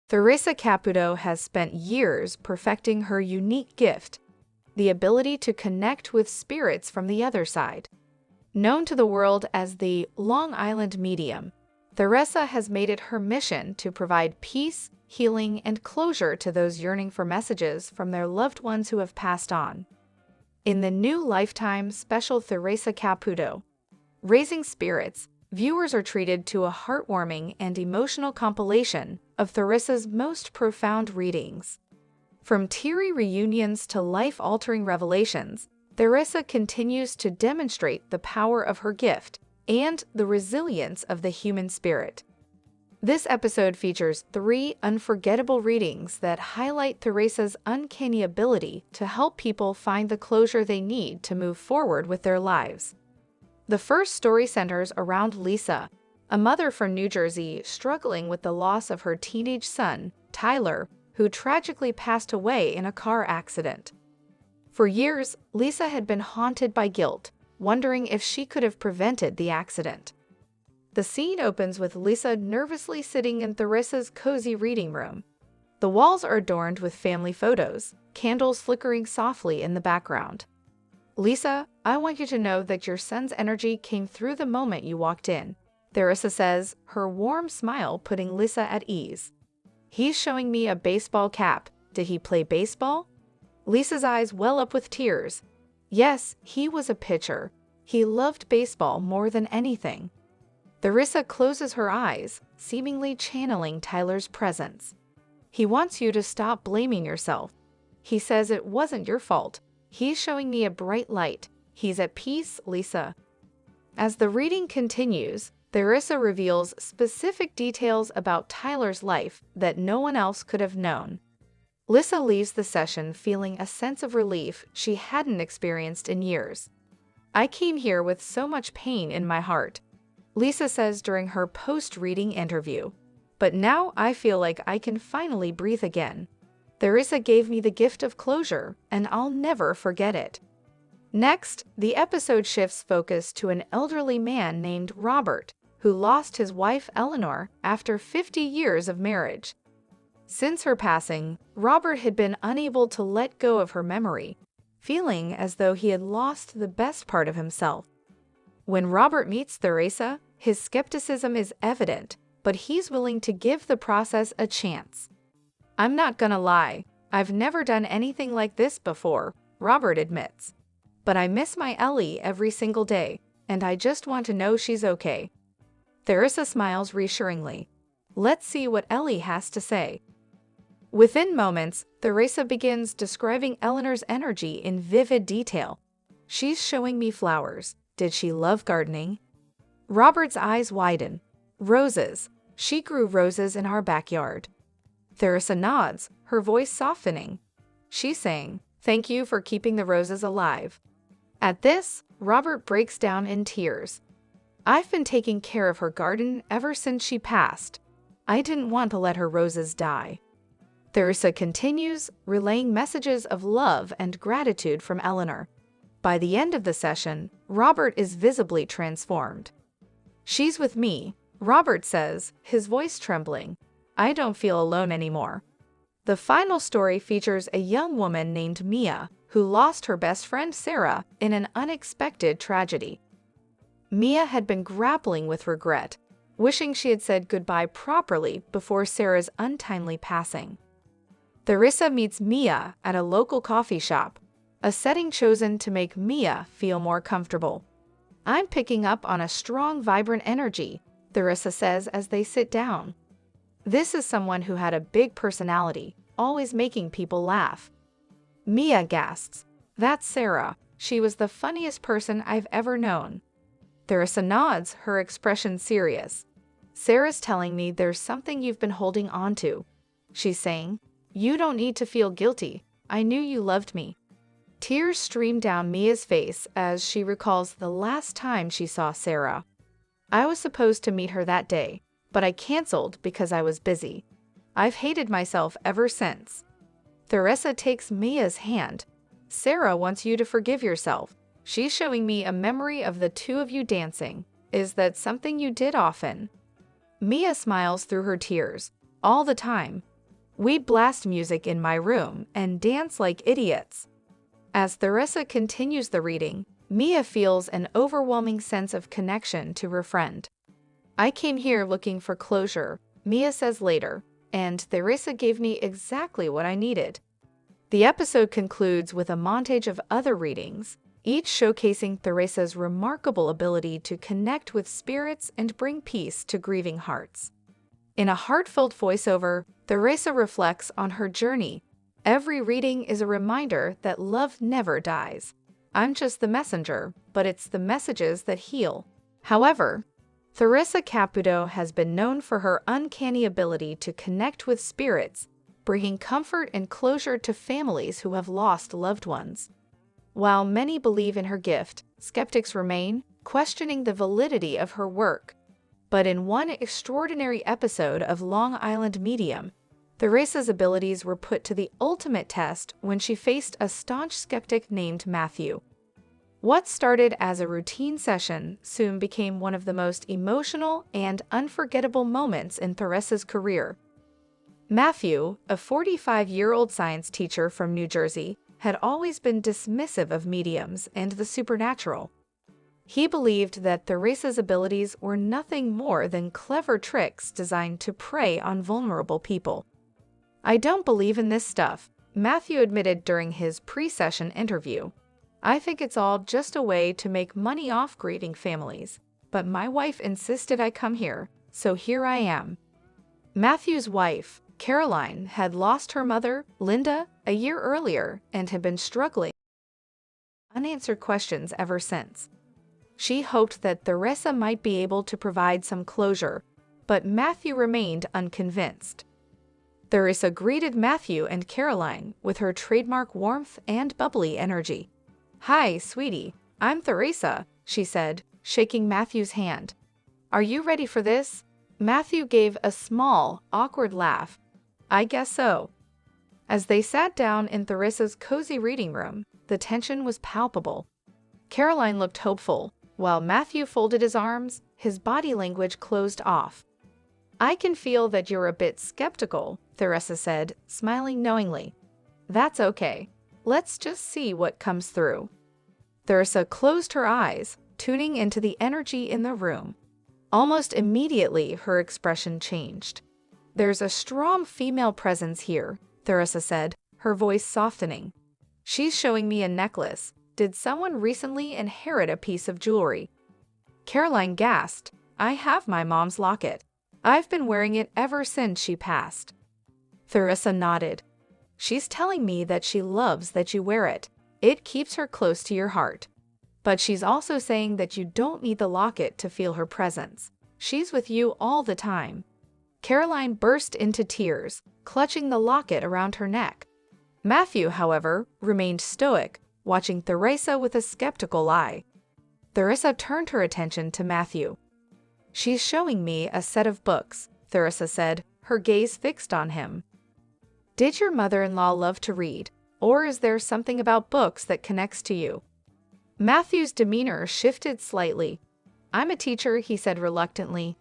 Theresa Caputo has spent years perfecting her unique gift, the ability to connect with spirits from the other side. Known to the world as the Long Island Medium, Theresa has made it her mission to provide peace, healing, and closure to those yearning for messages from their loved ones who have passed on. In the new Lifetime special Theresa Caputo, Raising Spirits, viewers are treated to a heartwarming and emotional compilation of Theresa's most profound readings. From teary reunions to life-altering revelations, Theresa continues to demonstrate the power of her gift and the resilience of the human spirit. This episode features 3 unforgettable readings that highlight Theresa's uncanny ability to help people find the closure they need to move forward with their lives. The first story centers around Lisa, a mother from New Jersey struggling with the loss of her teenage son, Tyler, who tragically passed away in a car accident. For years, Lisa had been haunted by guilt, wondering if she could have prevented the accident. The scene opens with Lisa nervously sitting in Theresa's cozy reading room. The walls are adorned with family photos, candles flickering softly in the background. "Lisa, I want you to know that your son's energy came through the moment you walked in," Theresa says, her warm smile putting Lisa at ease. "He's showing me a baseball cap. Did he play baseball?" Lisa's eyes well up with tears. "Yes, he was a pitcher. He loved baseball more than anything." Theresa closes her eyes, seemingly channeling Tyler's presence. "He wants you to stop blaming yourself. He says it wasn't your fault. He's showing me a bright light. He's at peace, Lisa." As the reading continues, Theresa reveals specific details about Tyler's life that no one else could have known. Lisa leaves the session feeling a sense of relief she hadn't experienced in years. "I came here with so much pain in my heart," Lisa says during her post-reading interview. "But now I feel like I can finally breathe again. Theresa gave me the gift of closure, and I'll never forget it." Next, the episode shifts focus to an elderly man named Robert, who lost his wife Eleanor after 50 years of marriage. Since her passing, Robert had been unable to let go of her memory, feeling as though he had lost the best part of himself. When Robert meets Theresa, his skepticism is evident, but he's willing to give the process a chance. "I'm not gonna lie, I've never done anything like this before," Robert admits. "But I miss my Ellie every single day, and I just want to know she's okay." Theresa smiles reassuringly. "Let's see what Ellie has to say." Within moments, Theresa begins describing Eleanor's energy in vivid detail. "She's showing me flowers. Did she love gardening?" Robert's eyes widen. "Roses. She grew roses in our backyard." Theresa nods, her voice softening. She's saying, "Thank you for keeping the roses alive." At this, Robert breaks down in tears. "I've been taking care of her garden ever since she passed. I didn't want to let her roses die." Theresa continues, relaying messages of love and gratitude from Eleanor. By the end of the session, Robert is visibly transformed. "She's with me," Robert says, his voice trembling. "I don't feel alone anymore." The final story features a young woman named Mia, who lost her best friend Sarah in an unexpected tragedy. Mia had been grappling with regret, wishing she had said goodbye properly before Sarah's untimely passing. Theresa meets Mia at a local coffee shop, a setting chosen to make Mia feel more comfortable. "I'm picking up on a strong, vibrant energy," Theresa says as they sit down. "This is someone who had a big personality, always making people laugh." Mia gasps, "That's Sarah. She was the funniest person I've ever known." Theresa nods, her expression serious. "Sarah's telling me there's something you've been holding on to. She's saying, 'You don't need to feel guilty. I knew you loved me.'" Tears stream down Mia's face as she recalls the last time she saw Sarah. "I was supposed to meet her that day, but I canceled because I was busy. I've hated myself ever since." Theresa takes Mia's hand. "Sarah wants you to forgive yourself. She's showing me a memory of the two of you dancing. Is that something you did often?" Mia smiles through her tears. "All the time. We blast music in my room and dance like idiots." As Theresa continues the reading, Mia feels an overwhelming sense of connection to her friend. "I came here looking for closure," Mia says later, "and Theresa gave me exactly what I needed." The episode concludes with a montage of other readings, each showcasing Theresa's remarkable ability to connect with spirits and bring peace to grieving hearts. In a heartfelt voiceover, Theresa reflects on her journey. "Every reading is a reminder that love never dies. I'm just the messenger, but it's the messages that heal." However, Theresa Caputo has been known for her uncanny ability to connect with spirits, bringing comfort and closure to families who have lost loved ones. While many believe in her gift, skeptics remain, questioning the validity of her work. But in one extraordinary episode of Long Island Medium, Theresa's abilities were put to the ultimate test when she faced a staunch skeptic named Matthew. What started as a routine session soon became one of the most emotional and unforgettable moments in Theresa's career. Matthew, a 45-year-old science teacher from New Jersey, had always been dismissive of mediums and the supernatural. He believed that Theresa's abilities were nothing more than clever tricks designed to prey on vulnerable people. "I don't believe in this stuff," Matthew admitted during his pre-session interview. "I think it's all just a way to make money off grieving families, but my wife insisted I come here, so here I am." Matthew's wife, Caroline, had lost her mother, Linda, a year earlier and had been struggling with unanswered questions ever since. She hoped that Theresa might be able to provide some closure, but Matthew remained unconvinced. Theresa greeted Matthew and Caroline with her trademark warmth and bubbly energy. "Hi, sweetie, I'm Theresa," she said, shaking Matthew's hand. "Are you ready for this?" Matthew gave a small, awkward laugh. "I guess so." As they sat down in Theresa's cozy reading room, the tension was palpable. Caroline looked hopeful, while Matthew folded his arms, his body language closed off. "I can feel that you're a bit skeptical," Theresa said, smiling knowingly. "That's okay. Let's just see what comes through." Theresa closed her eyes, tuning into the energy in the room. Almost immediately, her expression changed. "There's a strong female presence here," Theresa said, her voice softening. "She's showing me a necklace. Did someone recently inherit a piece of jewelry?" Caroline gasped. "I have my mom's locket. I've been wearing it ever since she passed." Theresa nodded. "She's telling me that she loves that you wear it. It keeps her close to your heart. But she's also saying that you don't need the locket to feel her presence. She's with you all the time." Caroline burst into tears, clutching the locket around her neck. Matthew, however, remained stoic, watching Theresa with a skeptical eye. Theresa turned her attention to Matthew. "She's showing me a set of books," Theresa said, her gaze fixed on him. "Did your mother-in-law love to read, or is there something about books that connects to you?" Matthew's demeanor shifted slightly. "I'm a teacher," he said reluctantly.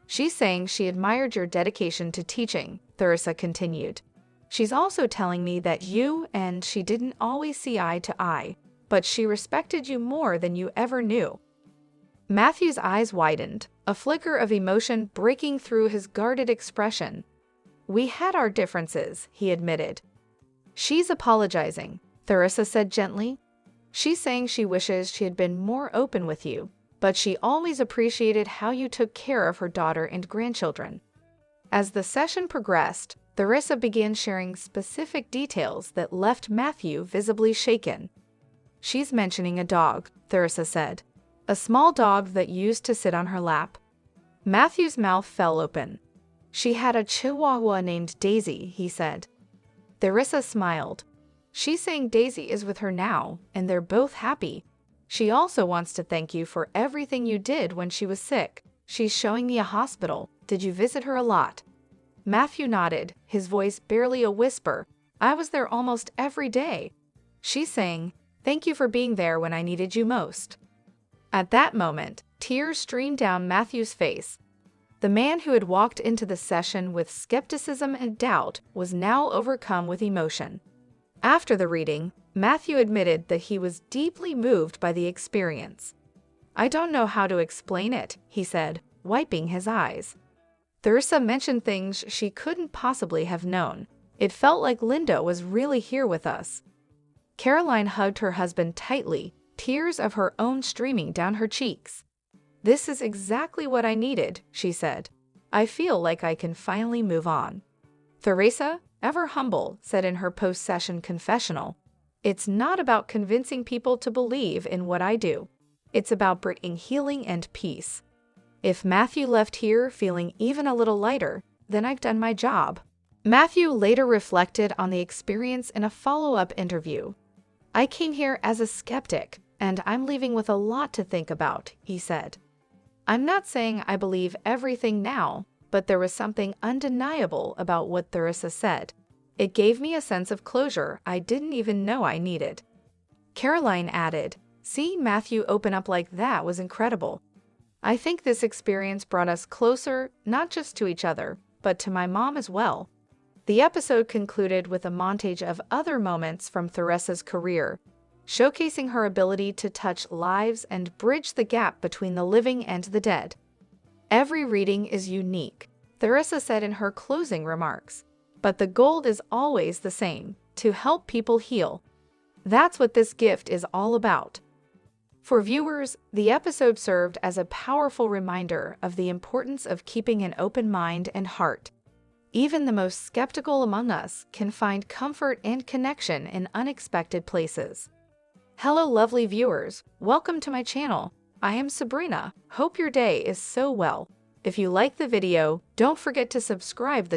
"She's saying she admired your dedication to teaching," Theresa continued. "She's also telling me that you and she didn't always see eye to eye, but she respected you more than you ever knew." Matthew's eyes widened, a flicker of emotion breaking through his guarded expression. "We had our differences," he admitted. "She's apologizing," Theresa said gently. "She's saying she wishes she had been more open with you, but she always appreciated how you took care of her daughter and grandchildren." As the session progressed, Theresa began sharing specific details that left Matthew visibly shaken. "She's mentioning a dog," Theresa said. "A small dog that used to sit on her lap." Matthew's mouth fell open. "She had a chihuahua named Daisy," he said. Theresa smiled. "She's saying Daisy is with her now, and they're both happy. She also wants to thank you for everything you did when she was sick. She's showing me a hospital. Did you visit her a lot?" Matthew nodded, his voice barely a whisper. "I was there almost every day. She's saying, thank you for being there when I needed you most." At that moment, tears streamed down Matthew's face. The man who had walked into the session with skepticism and doubt was now overcome with emotion. After the reading, Matthew admitted that he was deeply moved by the experience. "I don't know how to explain it," he said, wiping his eyes. Theresa mentioned things she couldn't possibly have known. It felt like Linda was really here with us. Caroline hugged her husband tightly, tears of her own streaming down her cheeks. "This is exactly what I needed," she said. "I feel like I can finally move on." Theresa, ever humble, said in her post-session confessional, "It's not about convincing people to believe in what I do. It's about bringing healing and peace. If Matthew left here feeling even a little lighter, then I've done my job." Matthew later reflected on the experience in a follow-up interview. "I came here as a skeptic, and I'm leaving with a lot to think about," he said. "I'm not saying I believe everything now, but there was something undeniable about what Theresa said. It gave me a sense of closure I didn't even know I needed." Caroline added, "Seeing Matthew open up like that was incredible. I think this experience brought us closer, not just to each other, but to my mom as well." The episode concluded with a montage of other moments from Theresa's career, showcasing her ability to touch lives and bridge the gap between the living and the dead. "Every reading is unique," Theresa said in her closing remarks, "but the goal is always the same, to help people heal. That's what this gift is all about." For viewers, the episode served as a powerful reminder of the importance of keeping an open mind and heart. Even the most skeptical among us can find comfort and connection in unexpected places. Hello lovely viewers, welcome to my channel. I am Sabrina. Hope your day is so well. If you like the video, don't forget to subscribe the channel.